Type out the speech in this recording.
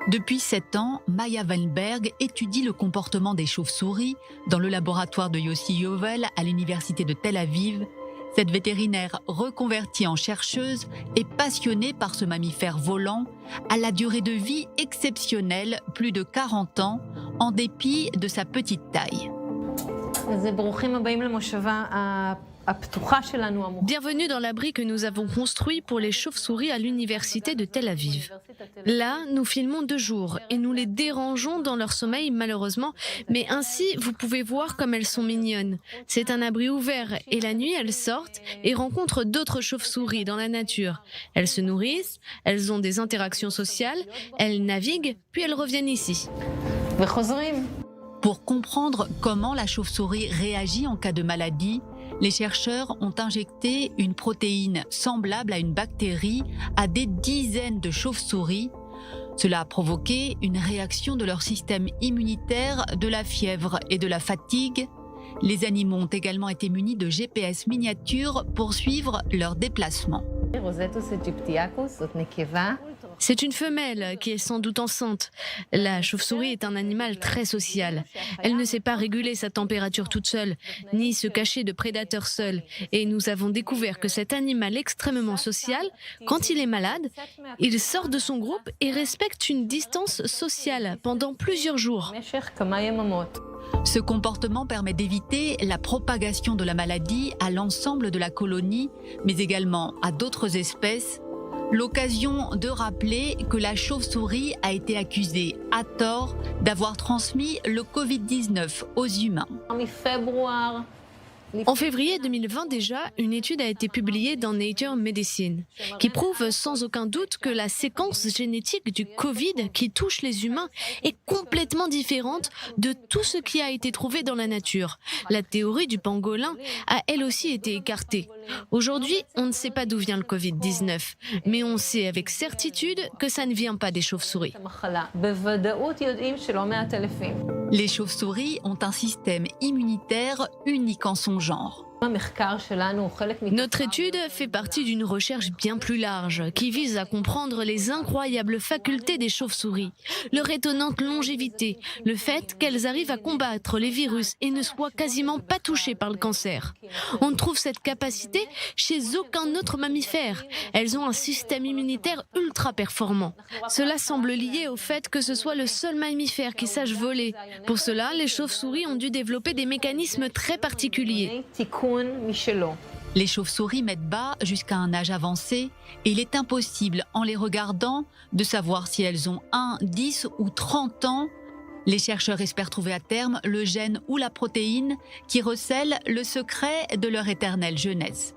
Depuis 7 ans, Maya Weinberg étudie le comportement des chauves-souris dans le laboratoire de Yossi Yovel à l'université de Tel Aviv. Cette vétérinaire reconvertie en chercheuse est passionnée par ce mammifère volant à la durée de vie exceptionnelle, plus de 40 ans, en dépit de sa petite taille. Bienvenue dans l'abri que nous avons construit pour les chauves-souris à l'université de Tel Aviv. Là, nous filmons 2 jours et nous les dérangeons dans leur sommeil malheureusement, mais ainsi vous pouvez voir comme elles sont mignonnes. C'est un abri ouvert et la nuit elles sortent et rencontrent d'autres chauves-souris dans la nature. Elles se nourrissent, elles ont des interactions sociales, elles naviguent, puis elles reviennent ici. Pour comprendre comment la chauve-souris réagit en cas de maladie, les chercheurs ont injecté une protéine semblable à une bactérie à des dizaines de chauves-souris. Cela a provoqué une réaction de leur système immunitaire, de la fièvre et de la fatigue. Les animaux ont également été munis de GPS miniatures pour suivre leurs déplacements. C'est une femelle qui est sans doute enceinte. La chauve-souris est un animal très social. Elle ne sait pas réguler sa température toute seule, ni se cacher de prédateurs seuls. Et nous avons découvert que cet animal extrêmement social, quand il est malade, il sort de son groupe et respecte une distance sociale pendant plusieurs jours. Ce comportement permet d'éviter la propagation de la maladie à l'ensemble de la colonie, mais également à d'autres espèces. L'occasion de rappeler que la chauve-souris a été accusée à tort d'avoir transmis le Covid-19 aux humains. En février 2020 déjà, une étude a été publiée dans Nature Medicine qui prouve sans aucun doute que la séquence génétique du Covid qui touche les humains est complètement différente de tout ce qui a été trouvé dans la nature. La théorie du pangolin a elle aussi été écartée. Aujourd'hui, on ne sait pas d'où vient le Covid-19, mais on sait avec certitude que ça ne vient pas des chauves-souris. Les chauves-souris ont un système immunitaire unique en son genre. Notre étude fait partie d'une recherche bien plus large qui vise à comprendre les incroyables facultés des chauves-souris, leur étonnante longévité, le fait qu'elles arrivent à combattre les virus et ne soient quasiment pas touchées par le cancer. On ne trouve cette capacité chez aucun autre mammifère. Elles ont un système immunitaire ultra performant. Cela semble lié au fait que ce soit le seul mammifère qui sache voler. Pour cela, les chauves-souris ont dû développer des mécanismes très particuliers. Les chauves-souris mettent bas jusqu'à un âge avancé et il est impossible, en les regardant, de savoir si elles ont 1, 10 ou 30 ans. Les chercheurs espèrent trouver à terme le gène ou la protéine qui recèle le secret de leur éternelle jeunesse.